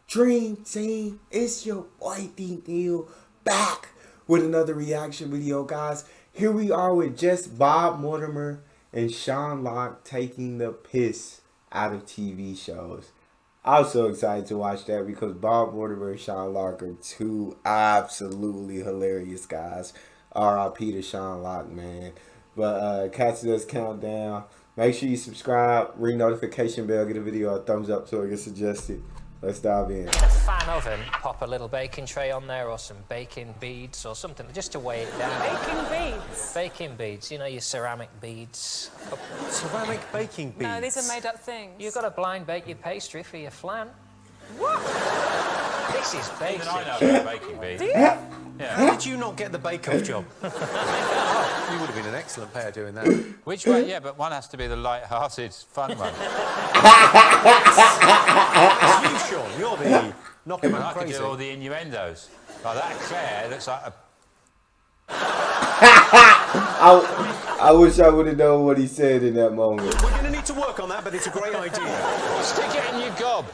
Dream Team, it's your boy D Neil back with another reaction video, guys. Here we are with just Bob Mortimer and Sean Locke taking the piss out of TV shows. I was so excited to watch that because Bob Mortimer and Sean Locke are two absolutely hilarious guys. R.I.P. to Sean Locke, man. But catch this countdown. Make sure you subscribe, ring notification bell, get a video a thumbs up so it gets suggested. Let's dive in. In a fan oven, pop a little baking tray on there or some baking beads or something just to weigh it down. Baking beads? Baking beads, you know, your ceramic beads. Ceramic baking beads? No, these are made up things. You've got to blind bake your pastry for your flan. What? This is basic. Even I know about baking beads. Do you? Yeah. How did you not get the bake-off job? You would have been an excellent pair doing that. Which way? Yeah, but one has to be the light-hearted, fun one. It's you, Sean. You're the knocking I man could crazy. do all the innuendos. Like that Claire looks like a... I wish I would have known what he said in that moment. We're going to need to work on that, but it's a great idea. Stick it in your gob.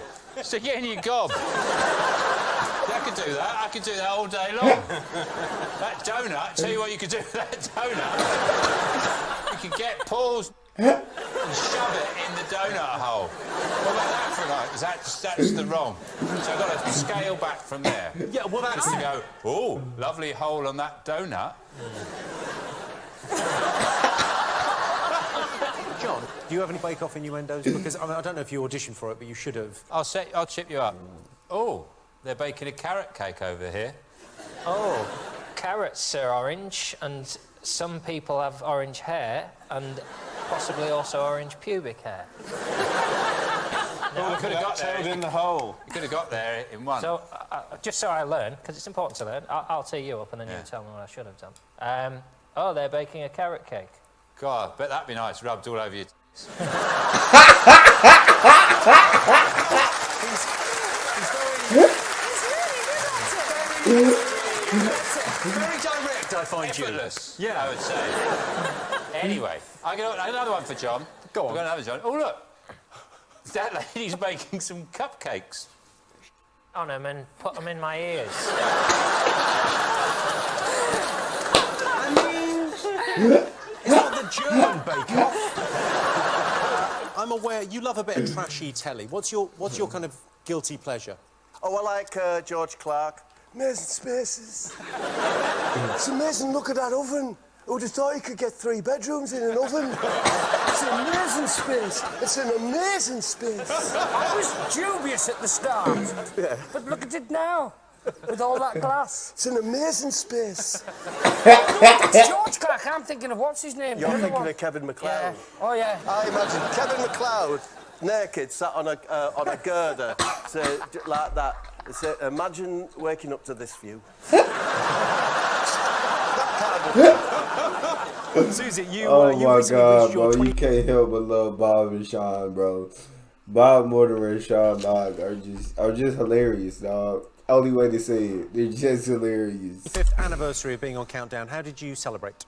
Stick it in your gob. Yeah, I could do that. I could do that all day long. That donut, tell you what you could do with that donut. You could get Paul's and shove it in the donut hole. What about that for like? That's the wrong. So I've got to scale back from there. Yeah, well, that's... Just to go, oh, lovely hole on that donut. John, do you have any bake-off innuendos? Because, I mean, I don't know if you auditioned for it, but you should have. I'll chip you up. Oh, they're baking a carrot cake over here. Oh, carrots are orange, and some people have orange hair, and possibly also orange pubic hair. No, I could have got there in the hole. You could have got there in one. So, just so I learn, because it's important to learn, I'll tee you up and then you tell me what I should have done. Oh, they're baking a carrot cake. God, bet that'd be nice, rubbed all over your... Very direct, I find you. Effortless, Yeah. I would say. Anyway, I got another one for John. Go on. I've got another John. Oh, look. That lady's making some cupcakes. On them and put them in my ears. It's not the German bake-off. I'm aware you love a bit of trashy telly. What's your kind of guilty pleasure? Oh, I like George Clark. Amazing spaces. It's amazing, look at that oven. Who'd have thought you could get 3 bedrooms in an oven? It's an amazing space. It's an amazing space. I was dubious at the start, but look at it now, with all that glass. It's an amazing space. It's George Clark. I'm thinking of what's his name? You're The other thinking one. of Kevin McLeod. Yeah. Oh yeah. I imagine Kevin McLeod naked, sat on a girder, so, like that. So, imagine waking up to this view. Susie, you Oh you my recently god, reached bro. your You can't help but love Bob and Sean, bro. Bob Mortimer and Sean Locke are just hilarious, dog. Only way to say it. They're just hilarious. 25th anniversary of being on Countdown. How did you celebrate?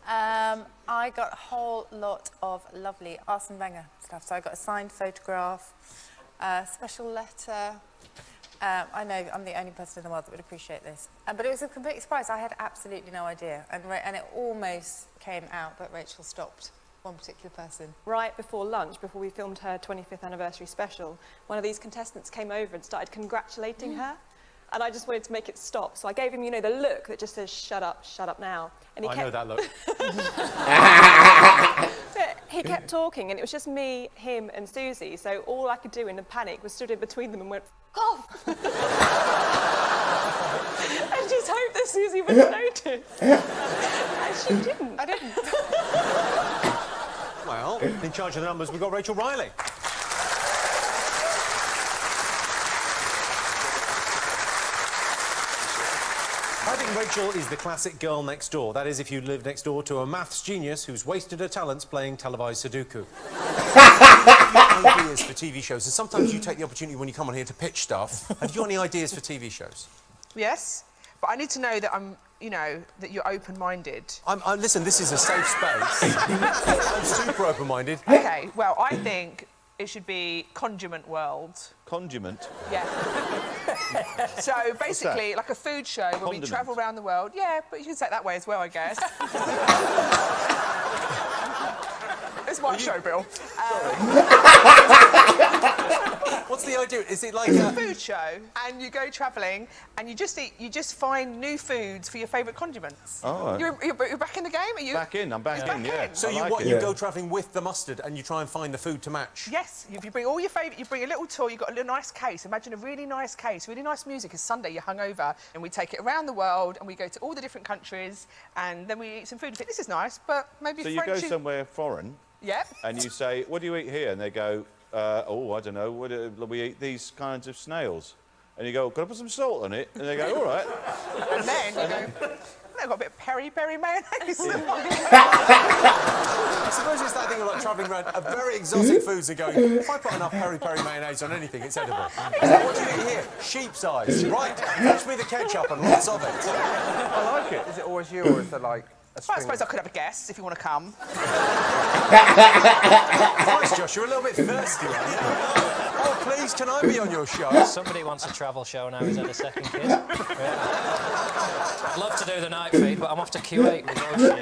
I got a whole lot of lovely Arsene Wenger stuff. So I got a signed photograph, a special letter. I know I'm the only person in the world that would appreciate this. But it was a complete surprise. I had absolutely no idea. And it almost came out, but Rachel stopped one particular person. Right before lunch, before we filmed her 25th anniversary special, one of these contestants came over and started congratulating her. And I just wanted to make it stop. So I gave him, you know, the look that just says, shut up now. And he know that look. But he kept talking, and it was just me, him, and Susie. So all I could do in a panic was stood in between them and went, off! And just hoped that Susie would notice. And she didn't. I didn't. Well, in charge of the numbers, we've got Rachel Riley. I think Rachel is the classic girl next door. That is, if you live next door to a maths genius who's wasted her talents playing televised Sudoku. Ideas for TV shows, and sometimes you take the opportunity when you come on here to pitch stuff. Have you got any ideas for TV shows? Yes, but I need to know that that you're open-minded. Listen, this is a safe space. I'm super open-minded. Okay, well, I think it should be Condiment World. Condiment. Yeah. So basically, like a food show where we travel around the world. Yeah, but you can say it that way as well, I guess. It's my show, Bill. What's the idea? Is it like It's a food show, and you go travelling, and you just find new foods for your favourite condiments. Oh, right. You're back in the game? Are you? Back in, I'm back in, yeah. So you go travelling with the mustard and you try and find the food to match? Yes, if you bring all your favourite, you bring a little tour, you've got a little nice case. Imagine a really nice case, really nice music. It's Sunday, you're hungover, and we take it around the world, and we go to all the different countries, and then we eat some food and think, this is nice, but maybe So French... you go somewhere foreign, Yep. and you say, what do you eat here? And they go, oh, I don't know, we eat these kinds of snails. And you go, can I put some salt on it? And they go, all right. And then you go, I've got a bit of peri-peri mayonnaise. I suppose it's that thing of like travelling around very exotic foods and going, if I put enough peri-peri mayonnaise on anything, it's edible. What do you eat here? Sheep's eyes. Right, fetch me the ketchup and lots of it. I like it. Is it always you, or is there like a Well, I suppose I could have a guest if you want to come. Thanks, Josh, you're a little bit thirsty right now. Oh, please, can I be on your show? Somebody wants a travel show now who's had a second kid. Yeah. I'd love to do the night feed, but I'm off to Kuwait with Roshi.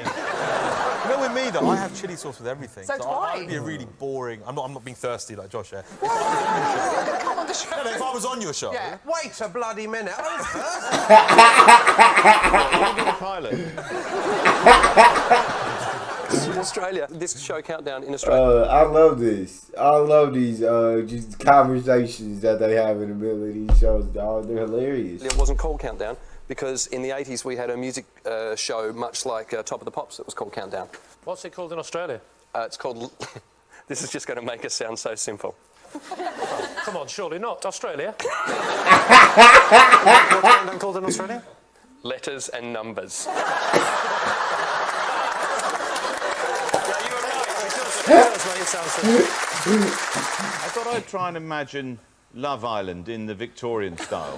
You know, with me though, I have chili sauce with everything. So do I I. would be a really boring. I'm not being thirsty like Josh here. You're going to come on the show. No, if I was on your show. Yeah. Wait a bloody minute. You're a pilot. In Australia, this show countdown in Australia. I love this. I love these just conversations that they have in the middle of these shows, dog. They're hilarious. It wasn't called Countdown because in the 80s we had a music show much like Top of the Pops that was called Countdown. What's it called in Australia? It's called... This is just going to make us sound so simple. Come on, surely not. Australia. What's Countdown called in Australia? Letters and numbers. I thought I'd try and imagine Love Island in the Victorian style.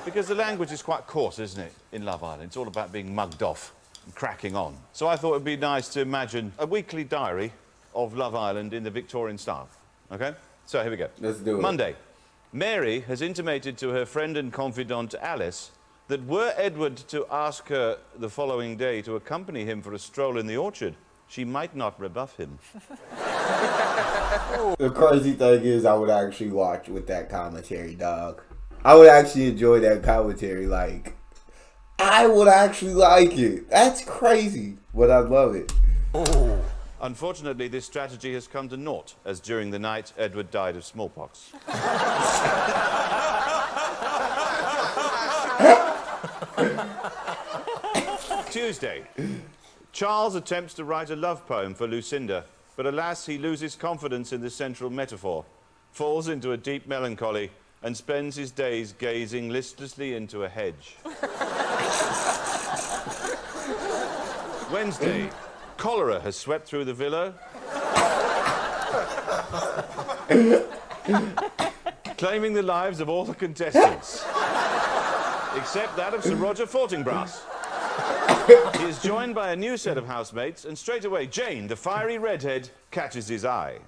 Because the language is quite coarse, isn't it, in Love Island? It's all about being mugged off and cracking on. So I thought it'd be nice to imagine a weekly diary of Love Island in the Victorian style. OK? So here we go. Let's do it. Monday. Mary has intimated to her friend and confidant Alice that were Edward to ask her the following day to accompany him for a stroll in the orchard, she might not rebuff him. The crazy thing is, I would actually watch with that commentary, dog. I would actually enjoy that commentary. Like, I would actually like it. That's crazy, but I love it. Oh. Unfortunately, this strategy has come to naught, as during the night, Edward died of smallpox. Tuesday. Charles attempts to write a love poem for Lucinda, but alas, he loses confidence in the central metaphor, falls into a deep melancholy, and spends his days gazing listlessly into a hedge. Wednesday. Cholera has swept through the villa, claiming the lives of all the contestants, except that of Sir Roger Fortinbras. He is joined by a new set of housemates, and straight away Jane, the fiery redhead, catches his eye.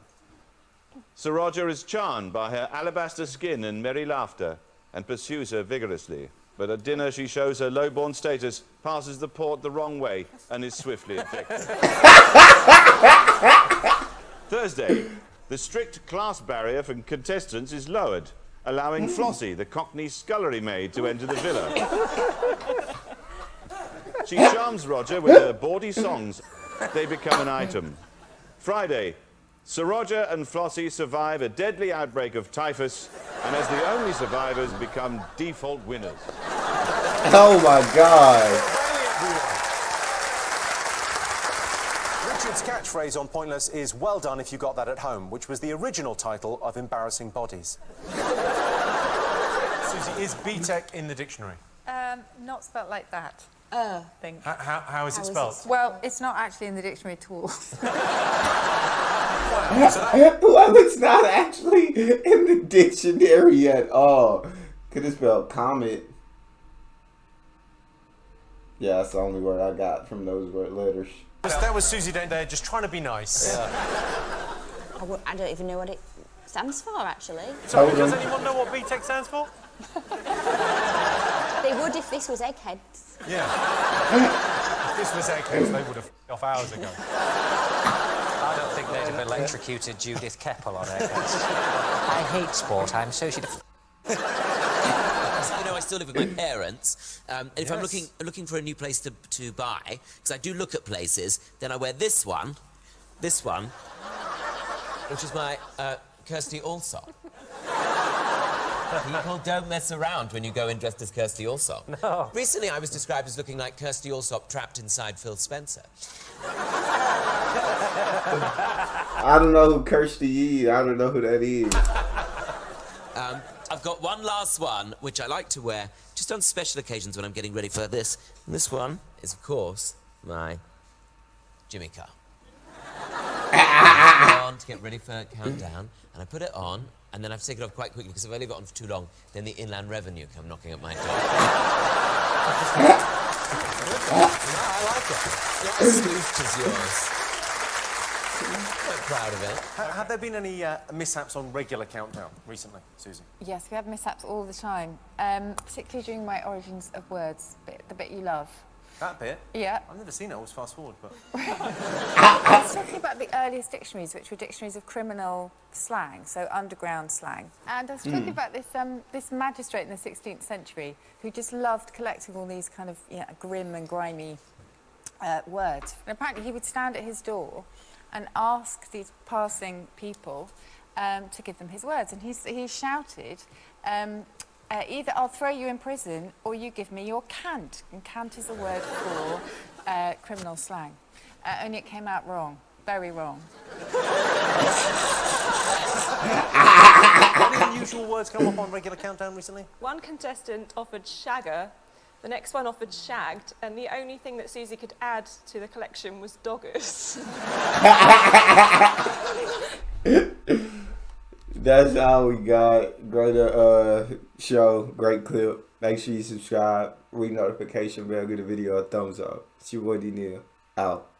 Sir Roger is charmed by her alabaster skin and merry laughter, and pursues her vigorously. But at dinner she shows her low-born status, passes the port the wrong way, and is swiftly ejected. Thursday. The strict class barrier for contestants is lowered, allowing Flossie, the Cockney scullery maid, to enter the villa. She charms Roger with her bawdy songs. They become an item. Friday. Sir Roger and Flossie survive a deadly outbreak of typhus, and as the only survivors, become default winners. Oh my God. Richard's catchphrase on Pointless is "Well done if you got that at home," which was the original title of Embarrassing Bodies. Susie, is BTEC in the dictionary? Not spelt like that. Think. How is it spelled? Well, it's not actually in the dictionary at all. Well, it's not actually in the dictionary at all. Could have spelled comet. Yeah, that's the only word I got from those letters. That was Susie Dent there, just trying to be nice. Yeah. I don't even know what it stands for, actually. Sorry, does anyone know what BTEC stands for? They would if this was Eggheads. Yeah. If this was Eggheads, they would have off hours ago. I don't think they'd have electrocuted Judith Keppel on it. I hate sport. I'm associated. You know, I still live with my parents. And if I'm looking for a new place to buy, because I do look at places, then I wear this one, which is my Kirsty Allsop. People don't mess around when you go in dressed as Kirsty Allsop. No. Recently, I was described as looking like Kirsty Allsop trapped inside Phil Spencer. I don't know who Kirsty is. I don't know who that is. I've got one last one, which I like to wear just on special occasions when I'm getting ready for this. And this one is, of course, my Jimmy car. I put it on to get ready for countdown, and I put it on, and then I have to take it off quite quickly because if I leave it on for too long, then the Inland Revenue come knocking at my door. I like it. Not as smoothed as yours. Quite proud of it. Have there been any mishaps on regular countdown recently, Susie? Yes, we have mishaps all the time, particularly during my Origins of Words, the bit you love. That bit? Yeah. I've never seen it, I always fast forward, but... I was talking about the earliest dictionaries, which were dictionaries of criminal slang, so underground slang. And I was talking about this, this magistrate in the 16th century who just loved collecting all these kind of grim and grimy words. And apparently he would stand at his door and ask these passing people to give them his words. And he shouted, either I'll throw you in prison or you give me your cant. And cant is a word for criminal slang. Only it came out wrong. Very wrong. Any unusual words come up on regular countdown recently? One contestant offered shagger, the next one offered shagged, and the only thing that Susie could add to the collection was doggers. That's all we got. Great show, great clip. Make sure you subscribe, ring notification bell, give the video a thumbs up. It's your boy D Neil. Out.